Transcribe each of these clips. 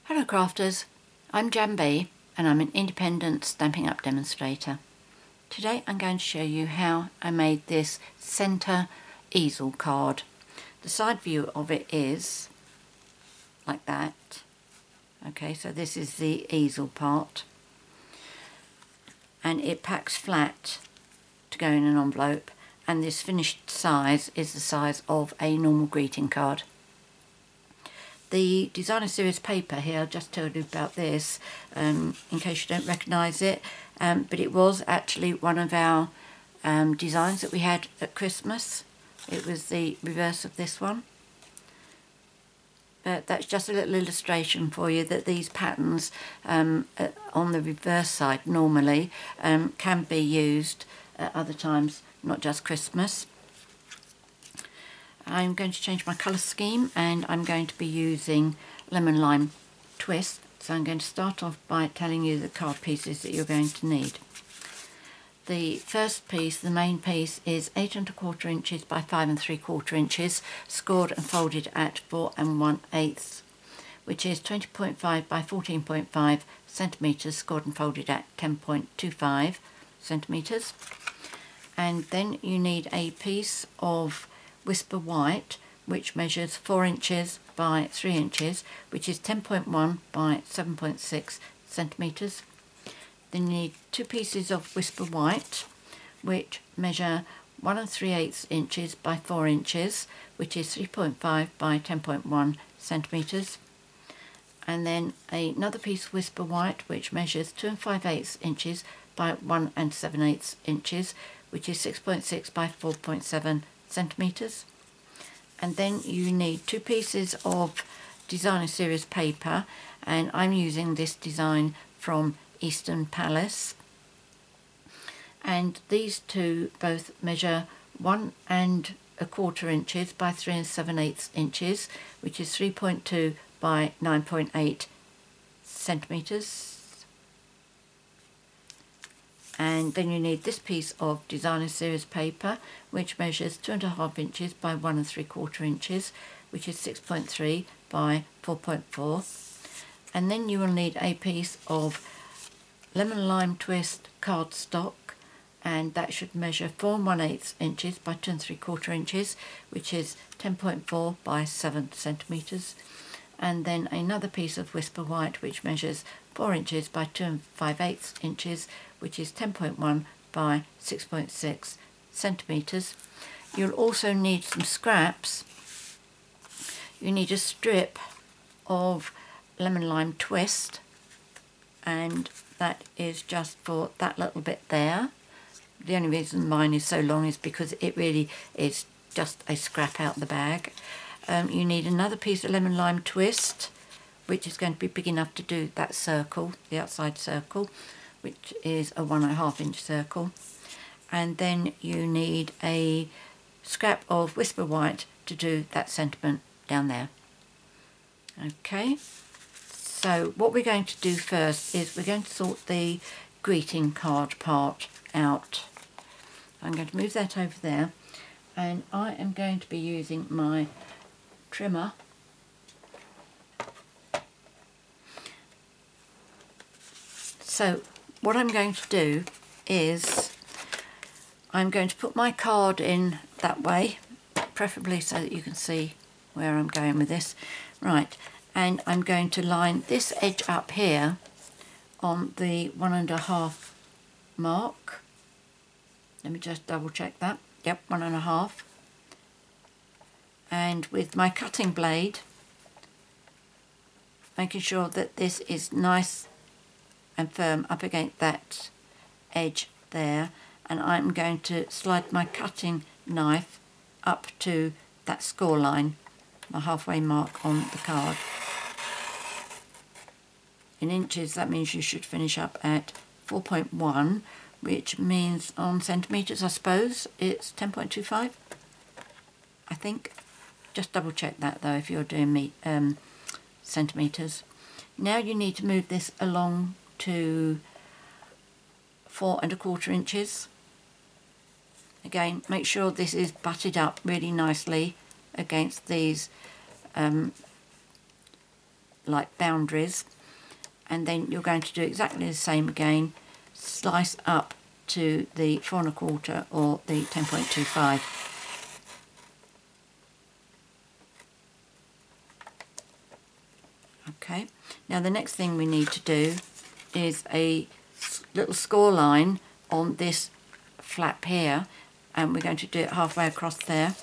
Hello crafters, I'm Jan B and I'm an independent Stampin' Up demonstrator. Today I'm going to show you how I made this centre easel card. The side view of it is like that. Okay, so this is the easel part and it packs flat to go in an envelope, and this finished size is the size of a normal greeting card. The designer series paper here, I'll just tell you about this in case you don't recognise it, but it was actually one of our designs that we had at Christmas. It was the reverse of this one. But that's just a little illustration for you that these patterns on the reverse side normally can be used at other times, not just Christmas. I'm going to change my colour scheme and I'm going to be using Lemon Lime Twist. So I'm going to start off by telling you the card pieces that you're going to need. The first piece, the main piece, is 8 1/4 inches by 5 3/4 inches, scored and folded at 4 1/8, which is 20.5 by 14.5 centimetres, scored and folded at 10.25 centimetres. And then you need a piece of Whisper White, which measures 4 inches by 3 inches, which is 10.1 by 7.6 centimetres. Then you need 2 pieces of Whisper White, which measure 1 3/8 inches by 4 inches, which is 3.5 by 10.1 centimetres. And then another piece of Whisper White, which measures 2 5/8 inches by 1 7/8 inches, which is 6.6 by 4.7 centimetres. And then you need 2 pieces of designer series paper, and I'm using this design from Eastern Palace, and these two both measure 1 1/4 inches by 3 7/8 inches, which is 3.2 by 9.8 centimetres. And then you need this piece of designer series paper, which measures 2 1/2 inches by 1 3/4 inches, which is 6.3 by 4.4. And then you will need a piece of Lemon Lime Twist Cardstock, and that should measure 4 1/8 inches by 2 3/4 inches, which is 10.4 by 7 centimetres. And then another piece of Whisper White, which measures 4 inches by 2 5/8 inches, which is 10.1 by 6.6 centimetres. You'll also need some scraps. You need a strip of Lemon Lime Twist, and that is just for that little bit there. The only reason mine is so long is because it really is just a scrap out the bag. You need another piece of Lemon Lime Twist, which is going to be big enough to do that circle, the outside circle, which is a 1 1/2 inch circle. And then you need a scrap of Whisper White to do that sentiment down there. Okay, so what we're going to do first is we're going to sort the greeting card part out. I'm going to move that over there, and I am going to be using my trimmer So what I'm going to do is I'm going to put my card in that way, preferably so that you can see where I'm going with this. Right, and I'm going to line this edge up here on the 1 1/2 mark. Let me just double check that. Yep, 1 1/2. And with my cutting blade, making sure that this is nice and firm up against that edge there, and I'm going to slide my cutting knife up to that score line, my halfway mark on the card. In inches, that means you should finish up at 4.1, which means on centimetres, I suppose, it's 10.25, I think. Just double check that though if you're doing centimetres. Now you need to move this along to 4 1/4 inches. Again, make sure this is butted up really nicely against these like boundaries, and then you're going to do exactly the same again, slice up to the 4 1/4 or the 10.25. Okay, now the next thing we need to do is a little score line on this flap here, and we're going to do it halfway across there.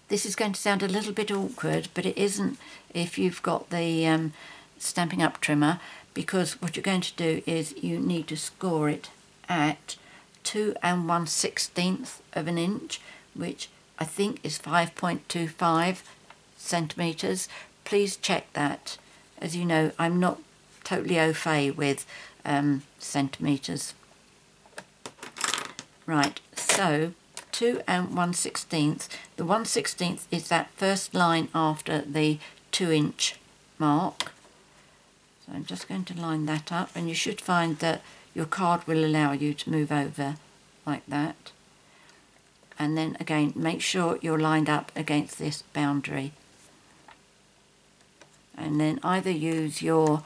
This is going to sound a little bit awkward, but it isn't if you've got the Stampin' Up trimmer, because what you're going to do is you need to score it at 2 1/16 of an inch, which I think is 5.25 centimetres. Please check that. As you know, I'm not totally au fait with centimetres. Right, so 2 1/16. The 1/16 is that first line after the 2-inch mark. So I'm just going to line that up, and you should find that your card will allow you to move over like that. And then again, make sure you're lined up against this boundary. And then either use your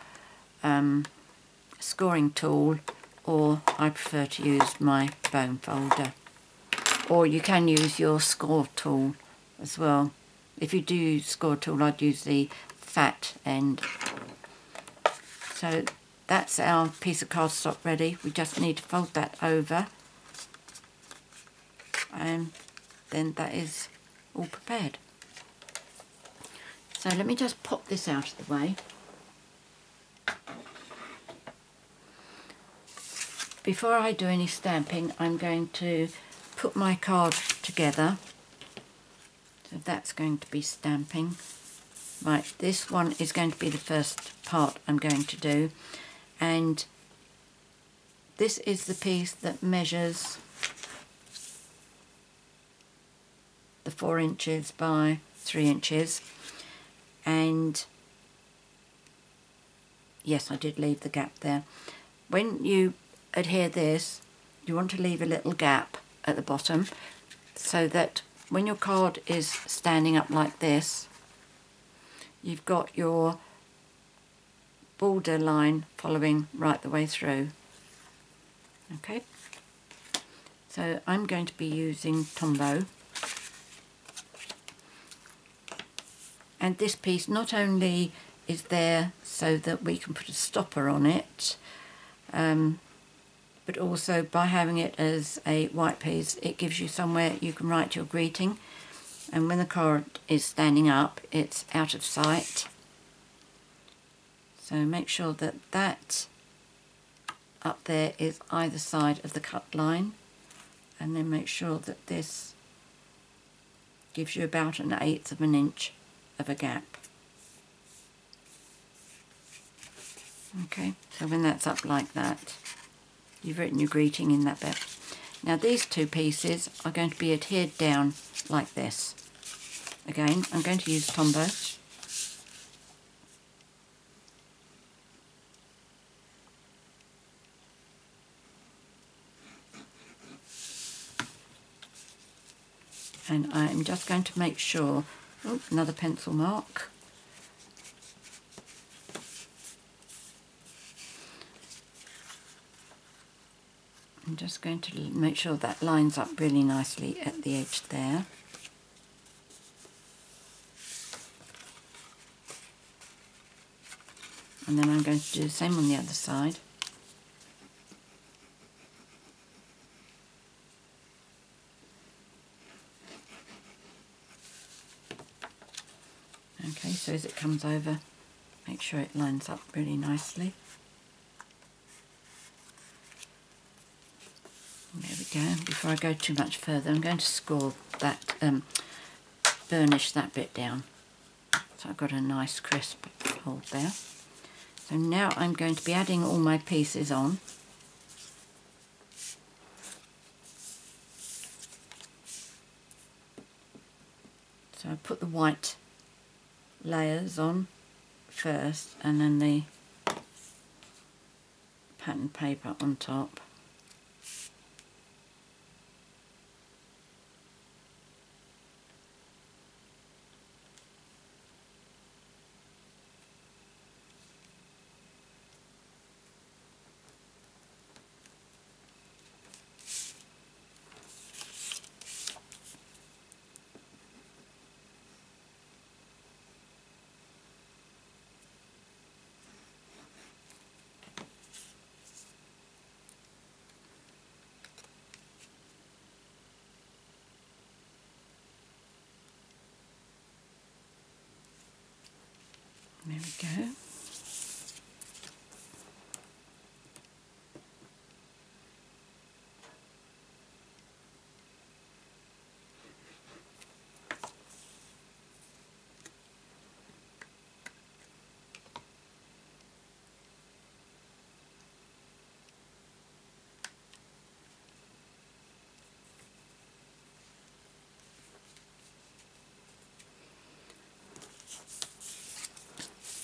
scoring tool, or I prefer to use my bone folder. Or you can use your score tool as well. If you do use score tool, I'd use the fat end. So that's our piece of cardstock ready. We just need to fold that over, and then that is all prepared. So let me just pop this out of the way. Before I do any stamping, I'm going to put my card together. So that's going to be stamping. Right, this one is going to be the first part I'm going to do, and this is the piece that measures the 4 inches by 3 inches, and yes, I did leave the gap there. When you adhere this, you want to leave a little gap at the bottom so that when your card is standing up like this, you've got your border line following right the way through. Okay, so I'm going to be using Tombow, and this piece not only is there so that we can put a stopper on it, but also by having it as a white piece, it gives you somewhere you can write your greeting, and when the card is standing up, it's out of sight. So make sure that that up there is either side of the cut line, and then make sure that this gives you about 1/8 of an inch of a gap. Okay, so when that's up like that, you've written your greeting in that bit. Now these two pieces are going to be adhered down like this. Again, I'm going to use Tombow. And I'm just going to make sure, oh, another pencil mark. I'm just going to make sure that lines up really nicely at the edge there. And then I'm going to do the same on the other side. Okay, so as it comes over, make sure it lines up really nicely. There we go. Before I go too much further, I'm going to score that, burnish that bit down. So I've got a nice crisp hold there. So now I'm going to be adding all my pieces on. So I put the white layers on first, and then the pattern paper on top. There we go.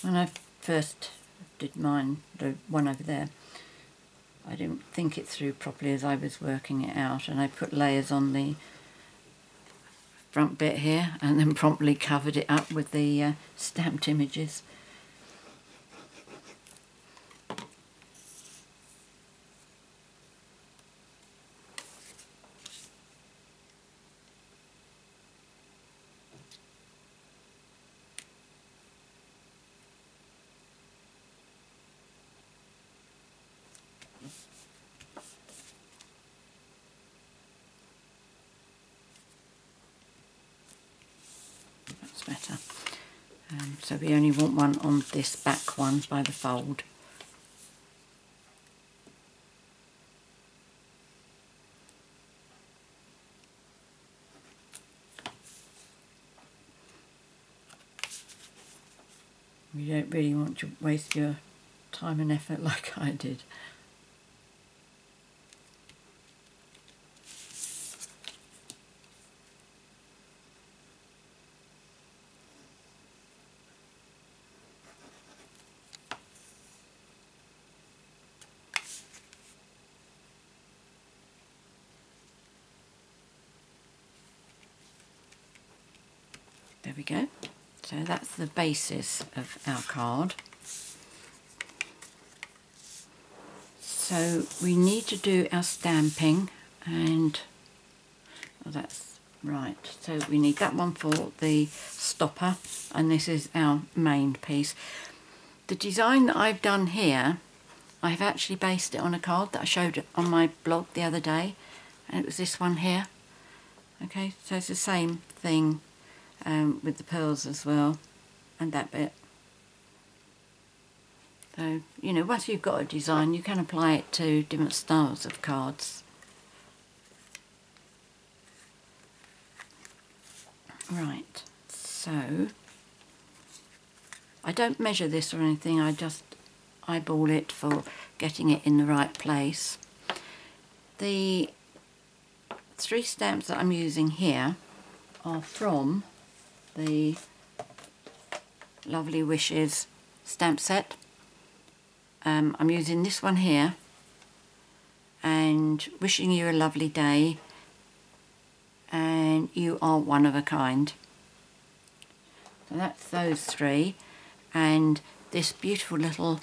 When I first did mine, the one over there, I didn't think it through properly as I was working it out, and I put layers on the front bit here and then promptly covered it up with the stamped images. Better. So we only want one on this back one by the fold. You don't really want to waste your time and effort like I did. There we go. So that's the basis of our card. So we need to do our stamping, and that's right. So we need that one for the stopper, and this is our main piece. The design that I've done here, I've actually based it on a card that I showed on my blog the other day, and it was this one here. Okay, so it's the same thing with the pearls as well, and that bit. So, you know, once you've got a design, you can apply it to different styles of cards. Right, so I don't measure this or anything, I just eyeball it for getting it in the right place. The 3 stamps that I'm using here are from the Lovely Wishes stamp set. I'm using this one here, and wishing you a lovely day, and you are one of a kind. So that's those 3, and this beautiful little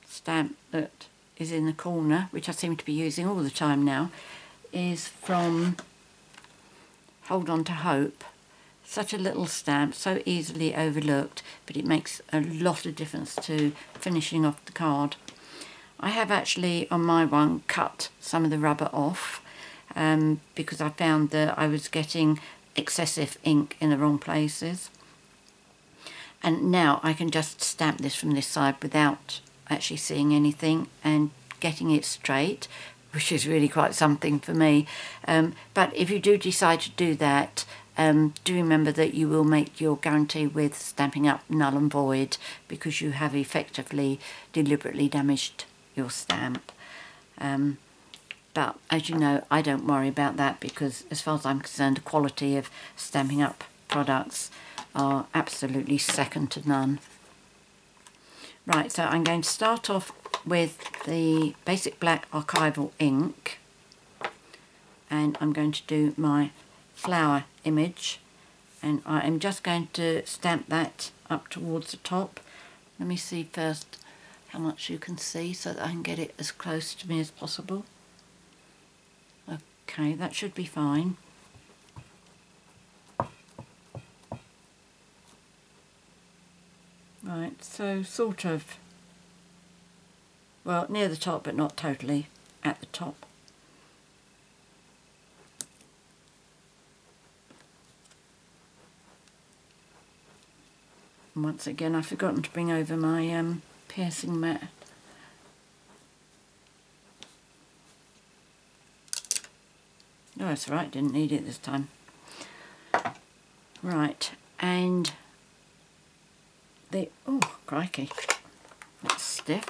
stamp that is in the corner, which I seem to be using all the time now, is from Hold On to Hope. Such a little stamp, so easily overlooked, but it makes a lot of difference to finishing off the card. I have actually on my one cut some of the rubber off because I found that I was getting excessive ink in the wrong places. And now I can just stamp this from this side without actually seeing anything and getting it straight, which is really quite something for me. But if you do decide to do that, do remember that you will make your guarantee with Stampin' Up null and void, because you have effectively deliberately damaged your stamp. But as you know, I don't worry about that, because as far as I'm concerned, the quality of Stampin' Up products are absolutely second to none. Right, so I'm going to start off with the basic black archival ink, and I'm going to do my flower image, and I am just going to stamp that up towards the top. Let me see first how much you can see so that I can get it as close to me as possible. Okay, that should be fine. Right, so sort of, well, near the top but not totally at the top. And once again, I've forgotten to bring over my piercing mat. No, that's right, didn't need it this time. Right, and the, oh crikey, that's stiff.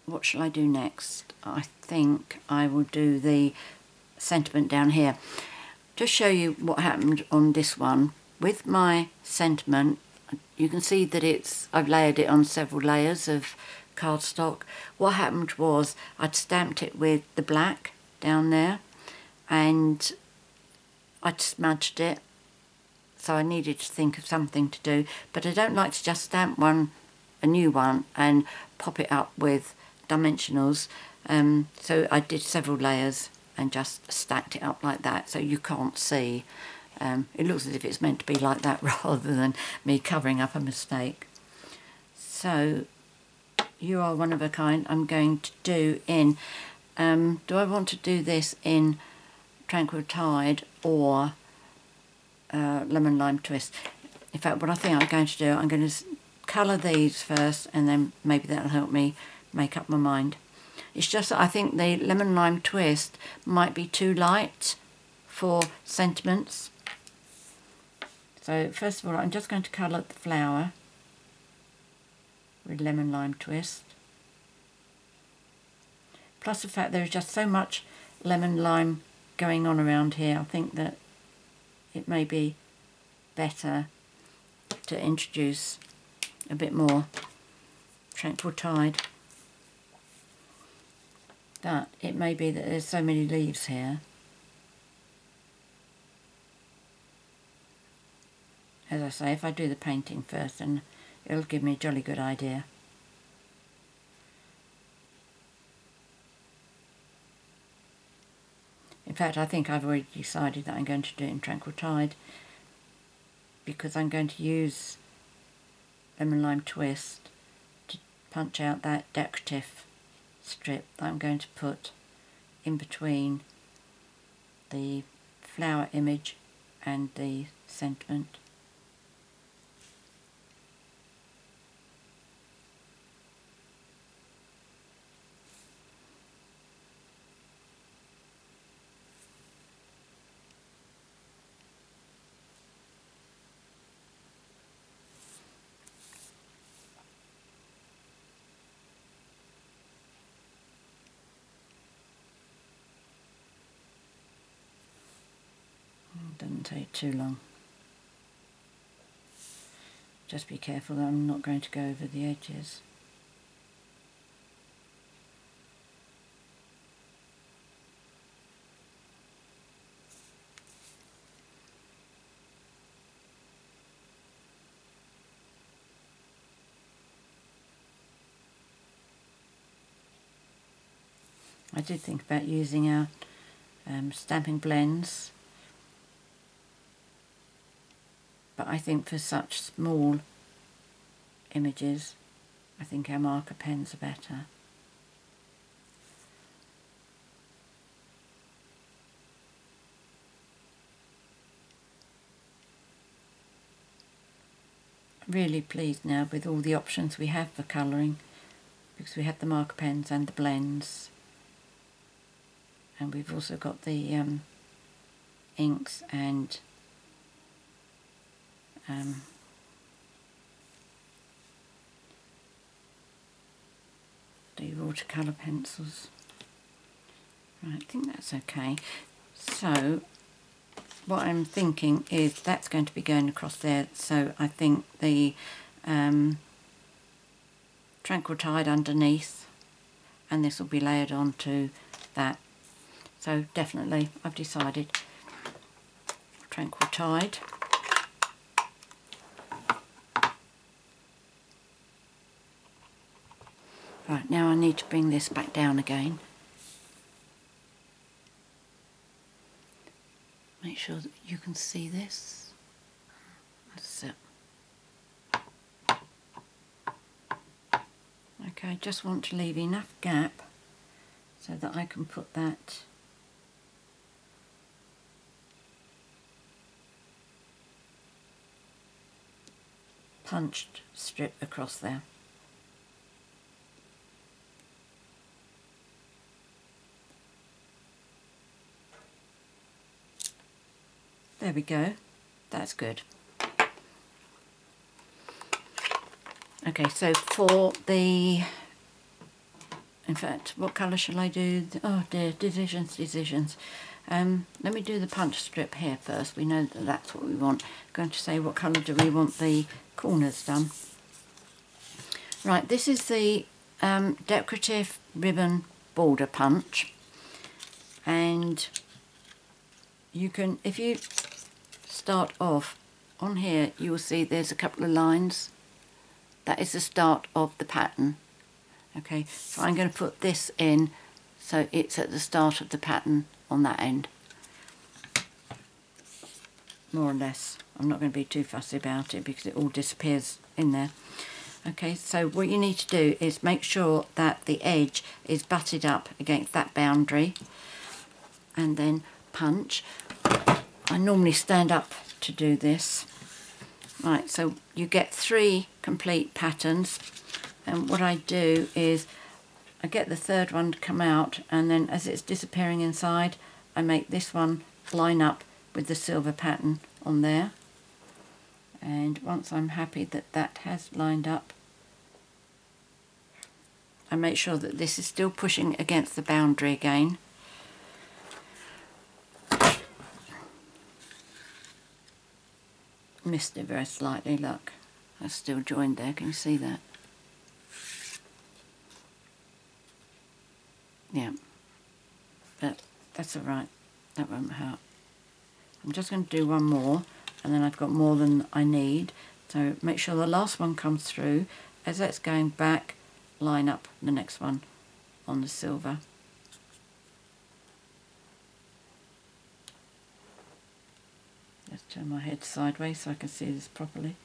What shall I do next? I think I will do the sentiment down here. Just show you what happened on this one. With my sentiment, you can see that I've layered it on several layers of cardstock. What happened was I'd stamped it with the black down there and I'd smudged it, so I needed to think of something to do, but I don't like to just stamp a new one and pop it up with dimensionals, so I did several layers and just stacked it up like that so you can't see. It looks as if it's meant to be like that rather than me covering up a mistake. So You Are One of a Kind I'm going to do in, do I want to do this in Tranquil Tide or Lemon Lime Twist? In fact, what I think I'm going to do, I'm going to colour these first and then maybe that'll help me make up my mind. It's just that I think the Lemon Lime Twist might be too light for sentiments. So first of all, I'm just going to colour the flower with Lemon Lime Twist. Plus the fact there is just so much lemon lime going on around here, I think that it may be better to introduce a bit more Tranquil Tide. But it may be that there's so many leaves here. As I say, if I do the painting first, then it'll give me a jolly good idea. In fact, I think I've already decided that I'm going to do it in Tranquil Tide because I'm going to use Lemon Lime Twist to punch out that decorative strip that I'm going to put in between the flower image and the sentiment. Doesn't take too long. Just be careful that I'm not going to go over the edges. I did think about using our Stampin' blends, but I think for such small images, I think our marker pens are better. Really pleased now with all the options we have for colouring, because we have the marker pens and the blends, and we've also got the inks and the watercolour pencils. Right, I think that's okay. So what I'm thinking is that's going to be going across there, so I think the Tranquil Tide underneath, and this will be layered onto that. So definitely I've decided Tranquil Tide. Right, now I need to bring this back down again. Make sure that you can see this. That's it. Okay, I just want to leave enough gap so that I can put that punched strip across there. There we go, that's good. Okay, so for the, in fact, what colour shall I do? Oh dear, decisions. Let me do the punch strip here first. We know that that's what we want. I'm going to say what colour do we want the corners done. Right, this is the decorative ribbon border punch, and you can, if you start off on here, you will see there's a couple of lines. That is the start of the pattern. Okay, so I'm going to put this in so it's at the start of the pattern on that end, more or less. I'm not going to be too fussy about it because it all disappears in there. Okay, so what you need to do is make sure that the edge is butted up against that boundary and then punch. I normally stand up to do this. Right, so you get 3 complete patterns, and what I do is I get the third one to come out, and then as it's disappearing inside, I make this one line up with the silver pattern on there. And once I'm happy that that has lined up, I make sure that this is still pushing against the boundary again. Missed it very slightly, look, that's still joined there, can you see that? Yeah, but that's alright, that won't hurt. I'm just going to do one more, and then I've got more than I need, so make sure the last one comes through. As that's going back, line up the next one on the silver. Let's turn my head sideways so I can see this properly.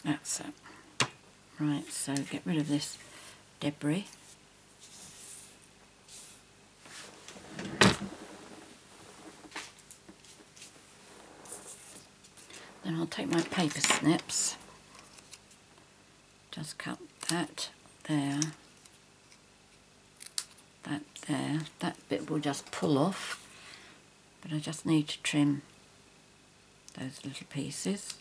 That's it. Right, so get rid of this debris. Then I'll take my paper snips. Just cut that there, that there. That bit will just pull off, but I just need to trim those little pieces.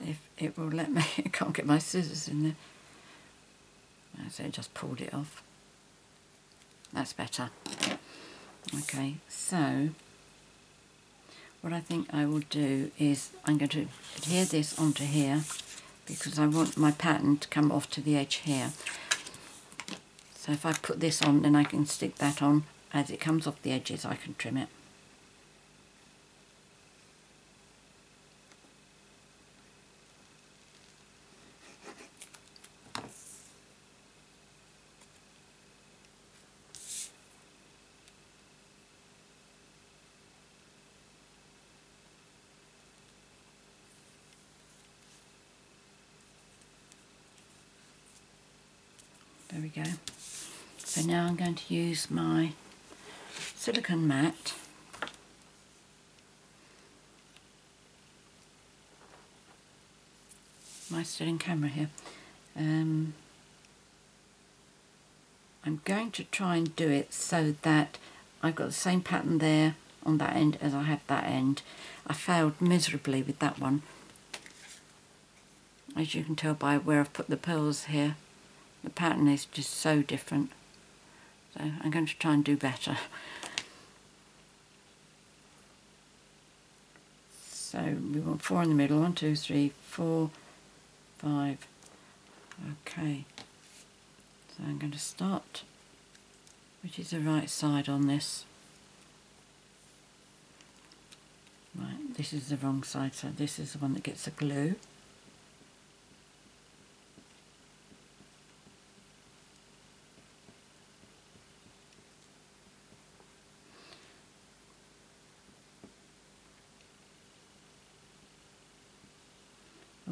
If it will let me, I can't get my scissors in there. So I just pulled it off. That's better. Okay, so what I think I will do is I'm going to adhere this onto here because I want my pattern to come off to the edge here. So if I put this on, then I can stick that on. As it comes off the edges, I can trim it. There we go. So now I'm going to use my silicone mat . Am I still in camera here? I'm going to try and do it so that I've got the same pattern there on that end as I have that end. I failed miserably with that one, as you can tell by where I've put the pearls here. The pattern is just so different, so I'm going to try and do better. So we want 4 in the middle, 1, 2, 3, 4, 5. Okay, so I'm going to start, which is the right side on this. Right, this is the wrong side, so this is the one that gets the glue.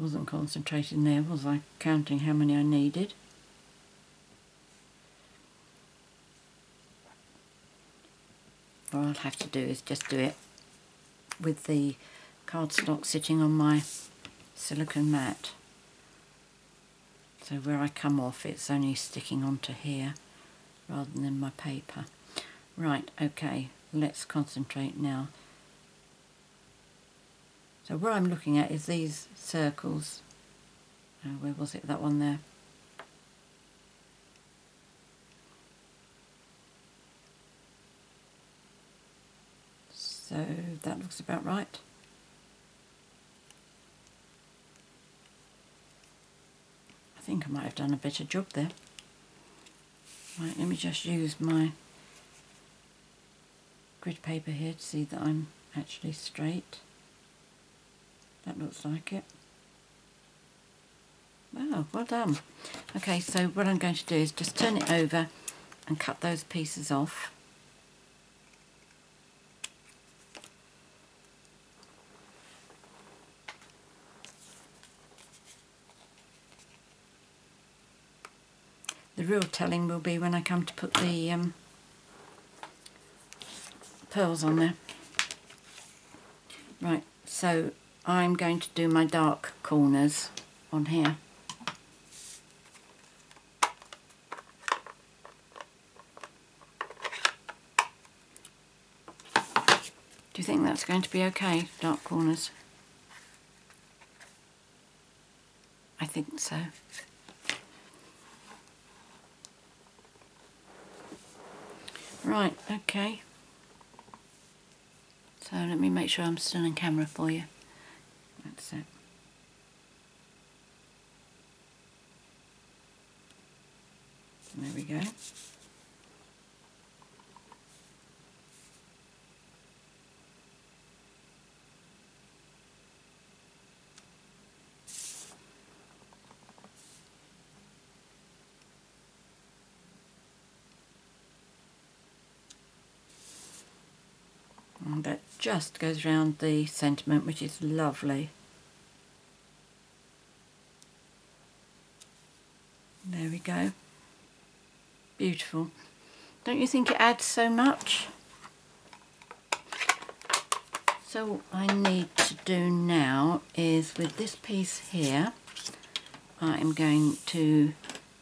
I wasn't concentrating there, was I? Counting how many I needed. What I'll have to do is just do it with the cardstock sitting on my silicone mat. So where I come off, it's only sticking onto here rather than my paper. Right, okay, let's concentrate now. So what I'm looking at is these circles. Where was it? That one there. So that looks about right. I think I might have done a better job there. Right, let me just use my grid paper here to see that I'm actually straight. That looks like it. Wow, well done. Okay, so what I'm going to do is just turn it over and cut those pieces off. The real telling will be when I come to put the pearls on there. Right, so I'm going to do my dark corners on here. Do you think that's going to be okay, dark corners? I think so. Right, okay. So let me make sure I'm still in camera for you. That's it. There we go. And that just goes round the sentiment, which is lovely. There we go. Beautiful. Don't you think it adds so much? So what I need to do now is, with this piece here, I'm going to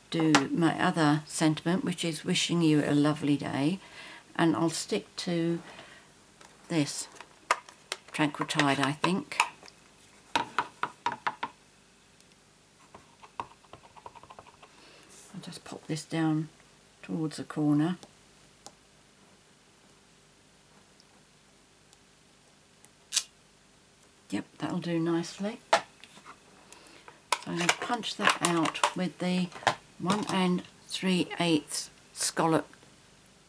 do my other sentiment, which is wishing you a lovely day, and I'll stick to this Tranquil Tide, I think. I'll just pop this down towards the corner. Yep, that'll do nicely. So I'm going to punch that out with the 1 3/8 scallop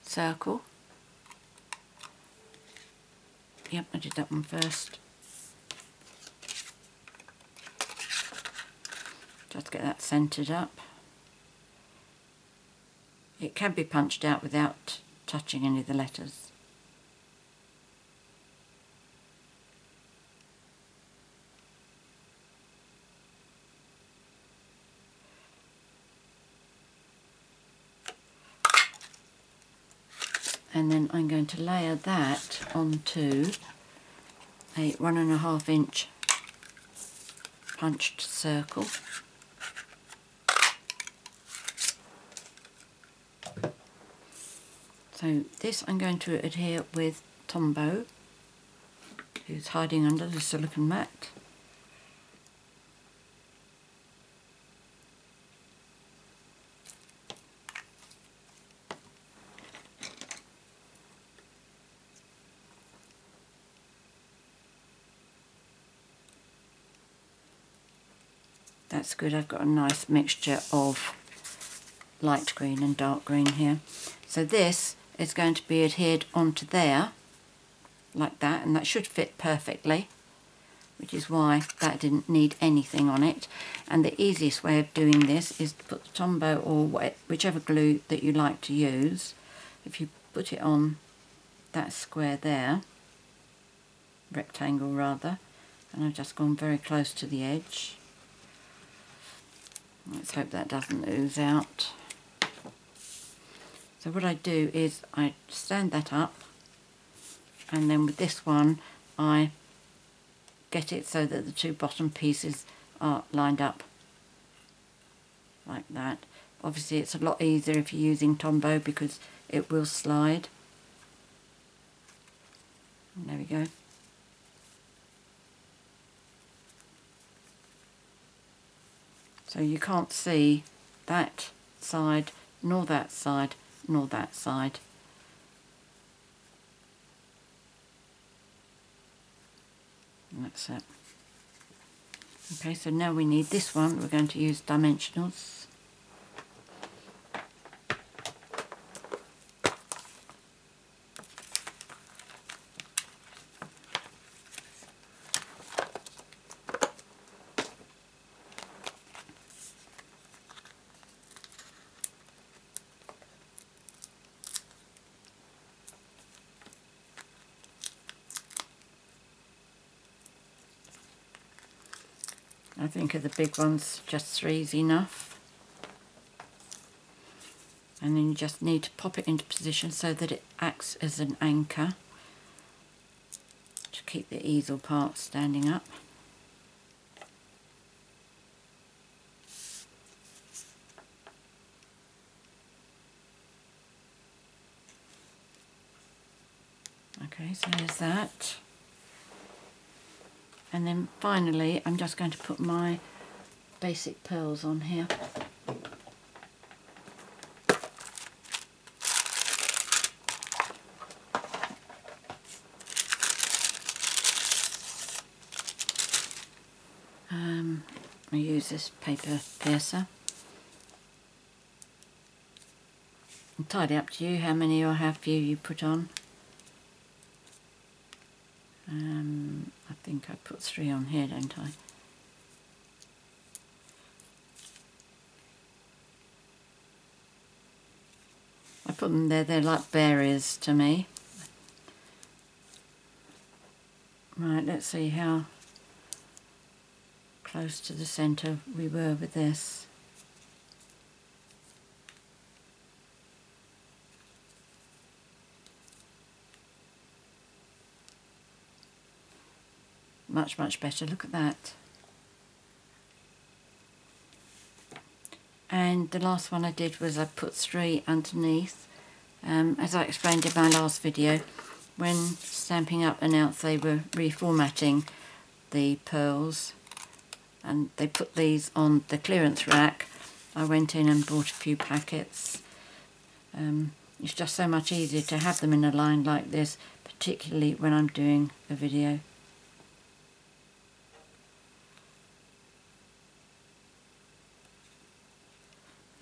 circle. Yep, I did that one first. Just get that centred up. It can be punched out without touching any of the letters. And then I'm going to layer that onto a 1.5 inch punched circle. So this I'm going to adhere with Tombow, who's hiding under the silicone mat. That's good. I've got a nice mixture of light green and dark green here. So this is going to be adhered onto there like that, and that should fit perfectly, which is why that didn't need anything on it. And the easiest way of doing this is to put the Tombow or whichever glue that you like to use. If you put it on that square there, rectangle rather, and I've just gone very close to the edge. Let's hope that doesn't ooze out. So what I do is I stand that up, and then with this one I get it so that the two bottom pieces are lined up like that. Obviously it's a lot easier if you're using Tombow because it will slide. And there we go. So you can't see that side, nor that side, nor that side. And that's it. Okay, so now we need this one. We're going to use dimensionals. I think of the big ones, just 3's enough. And then you just need to pop it into position so that it acts as an anchor to keep the easel part standing up. Okay, so there's that. And then finally I'm just going to put my basic pearls on here. I use this paper piercer. Entirely up to you how many or how few you put on. I think I put 3 on here, don't I? I put them there, they're like berries to me. Right, let's see how close to the centre we were with this. Much, much better. Look at that. And the last one I did was I put 3 underneath. As I explained in my last video, when Stampin' Up announced they were reformatting the pearls and they put these on the clearance rack, I went in and bought a few packets. It's just so much easier to have them in a line like this, particularly when I'm doing a video.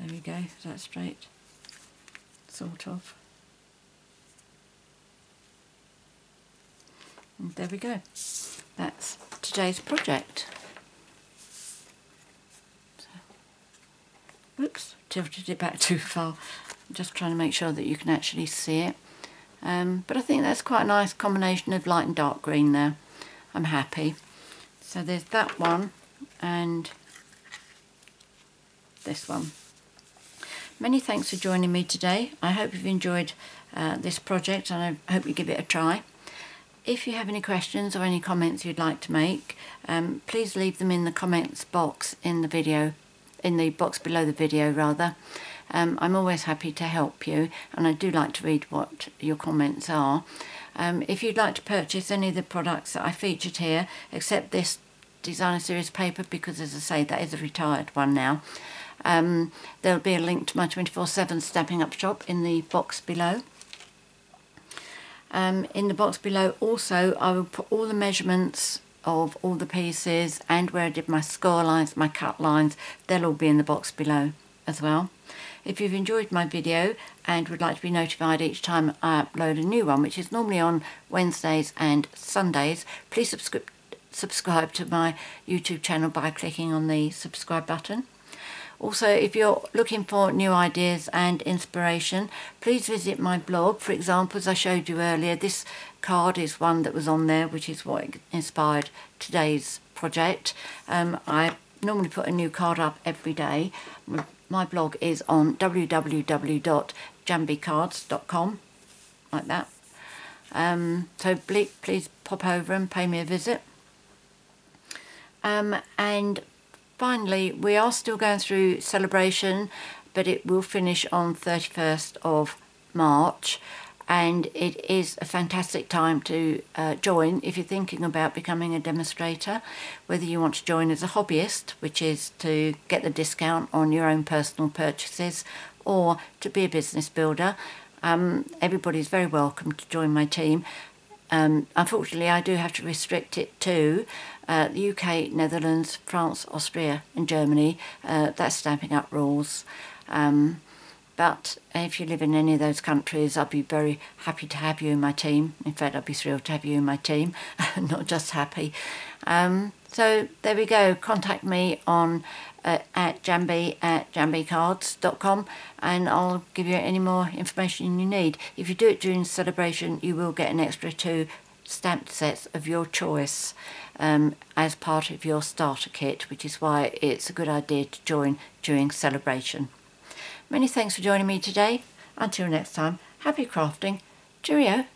There we go, is that straight? Sort of. And there we go. That's today's project. So, oops, tilted it back too far. I'm just trying to make sure that you can actually see it. But I think that's quite a nice combination of light and dark green there. I'm happy. So there's that one and this one. Many thanks for joining me today. I hope you've enjoyed this project and I hope you give it a try. If you have any questions or any comments you'd like to make, please leave them in the comments box in the video, in the box below the video rather. I'm always happy to help you and I do like to read what your comments are. If you'd like to purchase any of the products that I featured here, except this designer series paper, because as I say that is a retired one now, there'll be a link to my 24/7 Stampin' Up shop in the box below. In the box below also I will put all the measurements of all the pieces and where I did my score lines, my cut lines, they'll all be in the box below as well. If you've enjoyed my video and would like to be notified each time I upload a new one, which is normally on Wednesdays and Sundays, please subscribe to my YouTube channel by clicking on the subscribe button. Also, if you're looking for new ideas and inspiration, please visit my blog. For example, as I showed you earlier, this card is one that was on there, which is what inspired today's project. I normally put a new card up every day. My blog is on www.jambicards.com, like that. So please pop over and pay me a visit. And finally, we are still going through Celebration, but it will finish on 31st of March. And it is a fantastic time to join if you're thinking about becoming a demonstrator, whether you want to join as a hobbyist, which is to get the discount on your own personal purchases, or to be a business builder. Everybody's very welcome to join my team. Unfortunately, I do have to restrict it to the UK, Netherlands, France, Austria and Germany. That's Stampin' Up rules. But if you live in any of those countries, I'll be very happy to have you in my team. In fact, I'll be thrilled to have you in my team, not just happy. So there we go. Contact me on at jambicards.com, and I'll give you any more information you need. If you do it during Celebration, you will get an extra 2 stamped sets of your choice as part of your starter kit, which is why it's a good idea to join during Celebration. Many thanks for joining me today. Until next time, happy crafting. Cheerio.